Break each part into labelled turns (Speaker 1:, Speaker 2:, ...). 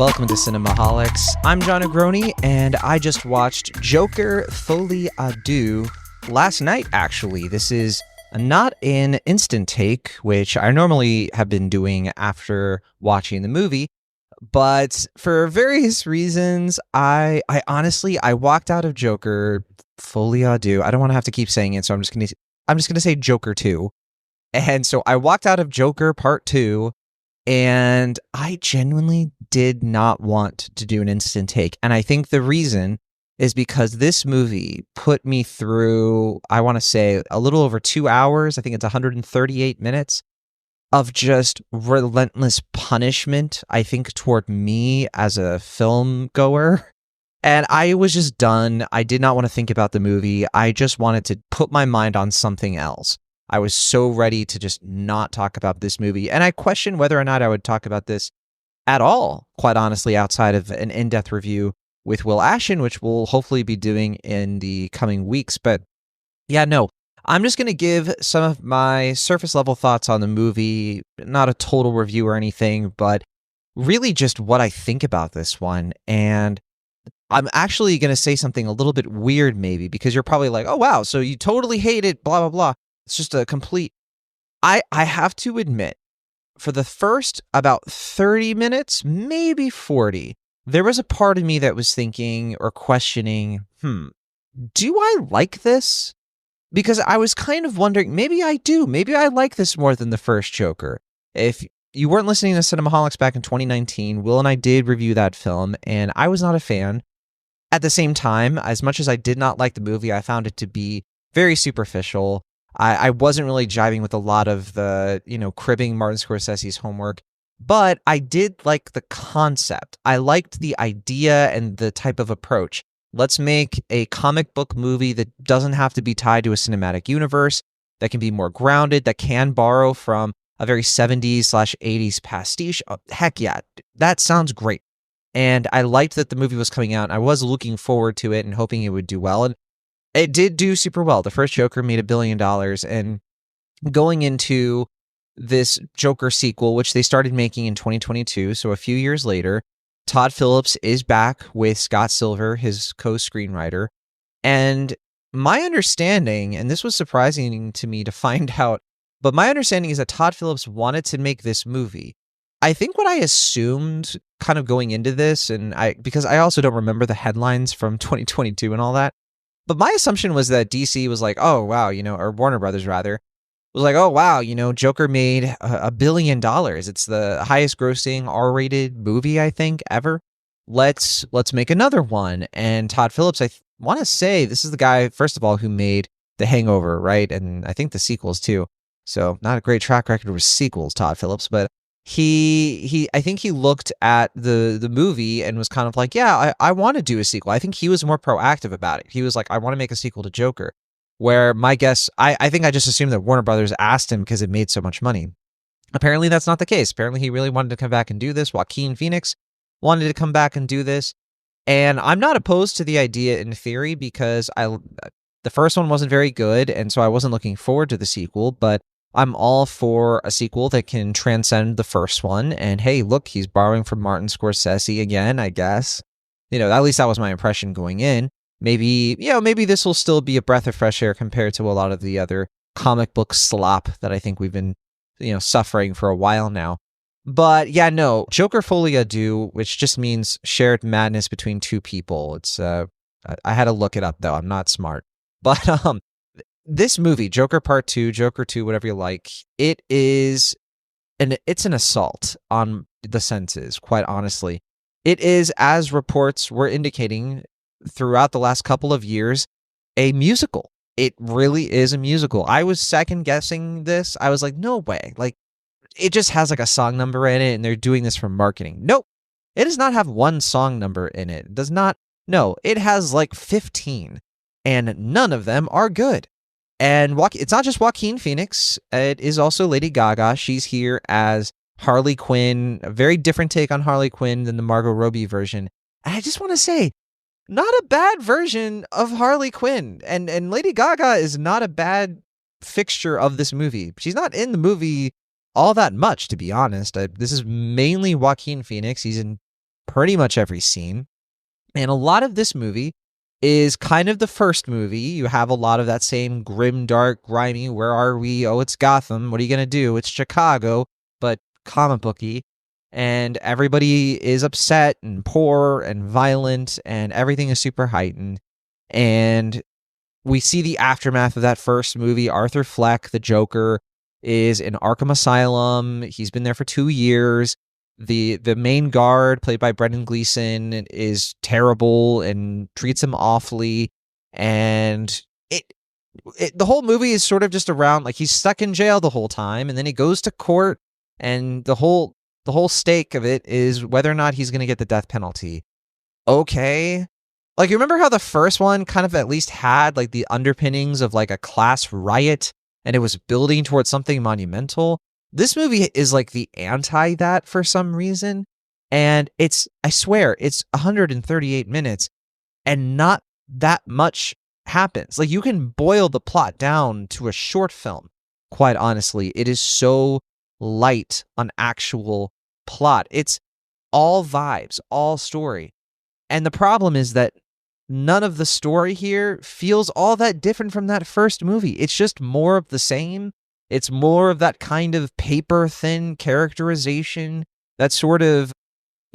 Speaker 1: Welcome to Cinemaholics. I'm John Agroni, and I just watched Joker Folie Deux last night, actually. This is not an instant take, which I normally have been doing after watching the movie, but for various reasons, I honestly walked out of Joker Folie Deux. I don't want to have to keep saying it, so I'm just gonna say Joker 2. And so I walked out of Joker Part 2, and I genuinely did not want to do an instant take. And I think the reason is because this movie put me through, I want to say, a little over 2 hours. I think it's 138 minutes of just relentless punishment, I think, toward me as a film goer. And I was just done. I did not want to think about the movie. I just wanted to put my mind on something else. I was so ready to just not talk about this movie. And I questioned whether or not I would talk about this at all, quite honestly, outside of an in-depth review with Will Ashton, which we'll hopefully be doing in the coming weeks. But yeah, no, I'm just going to give some of my surface level thoughts on the movie, not a total review or anything, but really just what I think about this one. And I'm actually going to say something a little bit weird maybe, because you're probably like, oh, wow, so you totally hate it, blah, blah, blah. It's just a complete... I have to admit, for the first about 30 minutes, maybe 40, there was a part of me that was thinking or questioning, do I like this? Because I was kind of wondering, maybe I do. Maybe I like this more than the first Joker. If you weren't listening to Cinemaholics back in 2019, Will and I did review that film, and I was not a fan. At the same time, as much as I did not like the movie, I found it to be very superficial. I wasn't really jiving with a lot of the, cribbing Martin Scorsese's homework, but I did like the concept. I liked the idea and the type of approach. Let's make a comic book movie that doesn't have to be tied to a cinematic universe, that can be more grounded, that can borrow from a very 70s/80s pastiche. Heck yeah, that sounds great. And I liked that the movie was coming out. I was looking forward to it and hoping it would do well. And it did do super well. The first Joker made $1 billion, and going into this Joker sequel, which they started making in 2022, so a few years later, Todd Phillips is back with Scott Silver, his co-screenwriter. And my understanding, and this was surprising to me to find out, but my understanding is that Todd Phillips wanted to make this movie. I think what I assumed kind of going into this, because I also don't remember the headlines from 2022 and all that, but my assumption was that DC was like, oh, wow, or Warner Brothers rather, was like, oh, wow, Joker made $1 billion. It's the highest grossing R-rated movie, I think, ever. Let's make another one. And Todd Phillips, I want to say, this is the guy, first of all, who made The Hangover, right? And I think the sequels too. So not a great track record with sequels, Todd Phillips, but I think he looked at the movie and was kind of like, yeah, I want to do a sequel. I think he was more proactive about it. He was like, I want to make a sequel to Joker. Where my guess, I think I just assumed that Warner Brothers asked him because it made so much money. Apparently that's not the case. Apparently he really wanted to come back and do this. Joaquin Phoenix wanted to come back and do this. And I'm not opposed to the idea in theory, because the first one wasn't very good, and so I wasn't looking forward to the sequel, but I'm all for a sequel that can transcend the first one. And hey, look, he's borrowing from Martin Scorsese again, I guess. At least that was my impression going in. Maybe this will still be a breath of fresh air compared to a lot of the other comic book slop that I think we've been, suffering for a while now. But yeah, no, Joker Folie Deux, which just means shared madness between two people. It's I had to look it up though. I'm not smart. But this movie, Joker Part 2, Joker 2, whatever you like, it's an assault on the senses, quite honestly. It is, as reports were indicating throughout the last couple of years, a musical. It really is a musical. I was second guessing this. I was like, no way. Like, it just has like a song number in it and they're doing this for marketing. Nope. It does not have one song number in it. It does not. No, it has like 15, and none of them are good. And it's not just Joaquin Phoenix. It is also Lady Gaga. She's here as Harley Quinn, a very different take on Harley Quinn than the Margot Robbie version. And I just want to say, not a bad version of Harley Quinn. And Lady Gaga is not a bad fixture of this movie. She's not in the movie all that much, to be honest. This is mainly Joaquin Phoenix. He's in pretty much every scene. And a lot of this movie is kind of the first movie. You have a lot of that same grim, dark, grimy, where are we? Oh, it's Gotham. What are you going to do? It's Chicago, but comic booky. And everybody is upset and poor and violent, and everything is super heightened. And we see the aftermath of that first movie. Arthur Fleck, the Joker, is in Arkham Asylum. He's been there for 2 years. The main guard, played by Brendan Gleeson, is terrible and treats him awfully. And the whole movie is sort of just around, like, he's stuck in jail the whole time, and then he goes to court, and the whole stake of it is whether or not he's going to get the death penalty. Okay. Like, you remember how the first one kind of at least had, like, the underpinnings of, like, a class riot, and it was building towards something monumental? This movie is like the anti that for some reason. And I swear, it's 138 minutes and not that much happens. Like, you can boil the plot down to a short film. Quite honestly, it is so light on actual plot. It's all vibes, all story. And the problem is that none of the story here feels all that different from that first movie. It's just more of the same. It's more of that kind of paper-thin characterization, that sort of,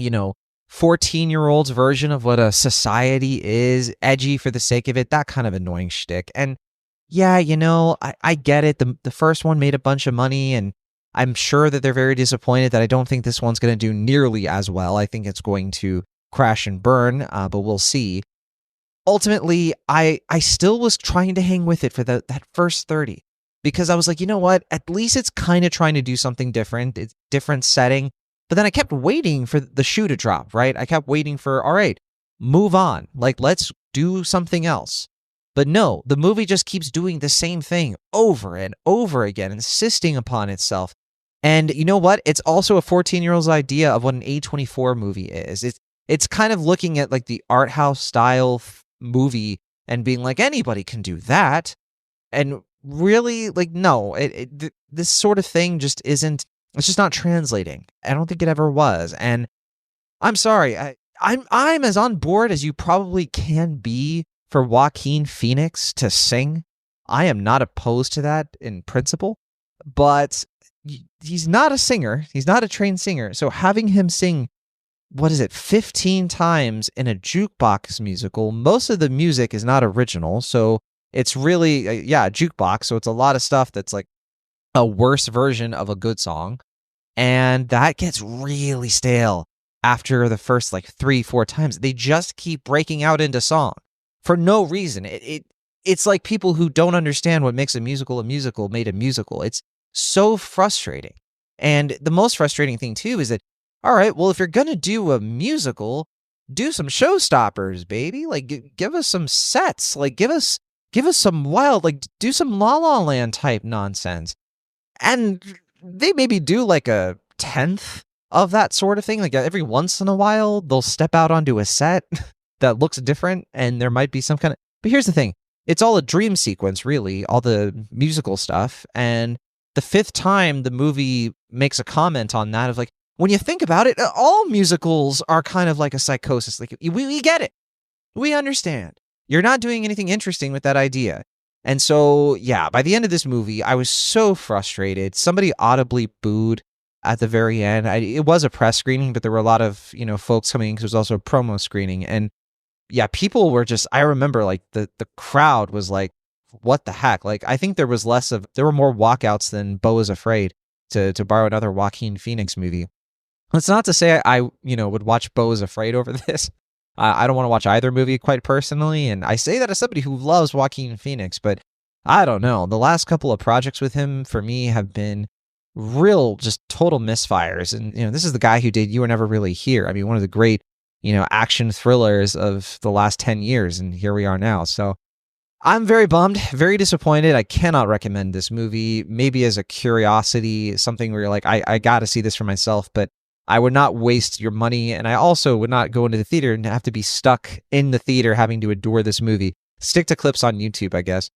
Speaker 1: 14-year-old's version of what a society is, edgy for the sake of it, that kind of annoying shtick. And yeah, I get it. The first one made a bunch of money, and I'm sure that they're very disappointed that I don't think this one's going to do nearly as well. I think it's going to crash and burn, but we'll see. Ultimately, I still was trying to hang with it for that first 30. Because I was like, you know what? At least it's kind of trying to do something different. It's different setting. But then I kept waiting for the shoe to drop, right? I kept waiting for, all right, move on. Like, let's do something else. But no, the movie just keeps doing the same thing over and over again, insisting upon itself. And you know what? It's also a 14-year-old's idea of what an A24 movie is. It's kind of looking at, like, the art house style movie and being like, anybody can do that. And really, like, no, this sort of thing just isn't, it's just not translating. I don't think it ever was. And I'm sorry, I'm as on board as you probably can be for Joaquin Phoenix to sing. I am not opposed to that in principle, but he's not a singer. He's not a trained singer. So having him sing, 15 times in a jukebox musical, most of the music is not original. So it's really, a jukebox. So it's a lot of stuff that's like a worse version of a good song. And that gets really stale after the first, 3-4 times. They just keep breaking out into song for no reason. It's like people who don't understand what makes a musical made a musical. It's so frustrating. And the most frustrating thing, too, is that, all right, well, if you're going to do a musical, do some showstoppers, baby. Like, give us some sets. Like, give us some wild, do some La La Land type nonsense. And they maybe do like a 10th of that sort of thing. Like, every once in a while, they'll step out onto a set that looks different, and there might be some kind of... But here's the thing. It's all a dream sequence, really, all the musical stuff. And the 5th time the movie makes a comment on that of, like, when you think about it, all musicals are kind of like a psychosis. Like, we get it. We understand. You're not doing anything interesting with that idea. And so, yeah, by the end of this movie, I was so frustrated. Somebody audibly booed at the very end. It was a press screening, but there were a lot of, folks coming in because it was also a promo screening. And yeah, people were just, I remember, like, the crowd was like, what the heck? Like, I think there were more walkouts than Beau is Afraid, to borrow another Joaquin Phoenix movie. It's not to say I would watch Beau is Afraid over this. I don't want to watch either movie, quite personally, and I say that as somebody who loves Joaquin Phoenix, but I don't know. The last couple of projects with him, for me, have been real, just total misfires. And, this is the guy who did You Were Never Really Here. I mean, one of the great, action thrillers of the last 10 years, and here we are now. So I'm very bummed, very disappointed. I cannot recommend this movie, maybe as a curiosity, something where you're like, I got to see this for myself, but I would not waste your money, and I also would not go into the theater and have to be stuck in the theater having to endure this movie. Stick to clips on YouTube, I guess.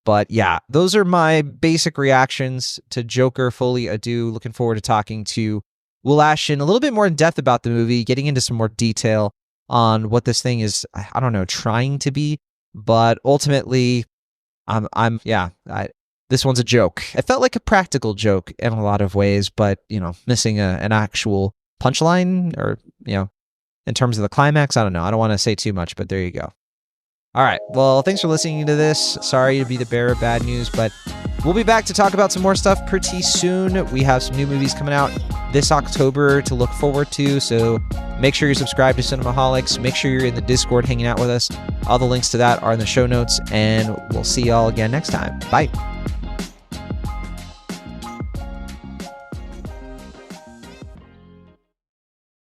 Speaker 1: But yeah, those are my basic reactions to Joker, Folie, Deux. Looking forward to talking to we'll lash in a little bit more in depth about the movie, getting into some more detail on what this thing is, I don't know, trying to be. But ultimately, this one's a joke. It felt like a practical joke in a lot of ways, but, missing an actual punchline or, in terms of the climax, I don't know. I don't want to say too much, but there you go. All right. Well, thanks for listening to this. Sorry to be the bearer of bad news, but we'll be back to talk about some more stuff pretty soon. We have some new movies coming out this October to look forward to, so make sure you're subscribed to Cinemaholics. Make sure you're in the Discord hanging out with us. All the links to that are in the show notes, and we'll see y'all again next time. Bye.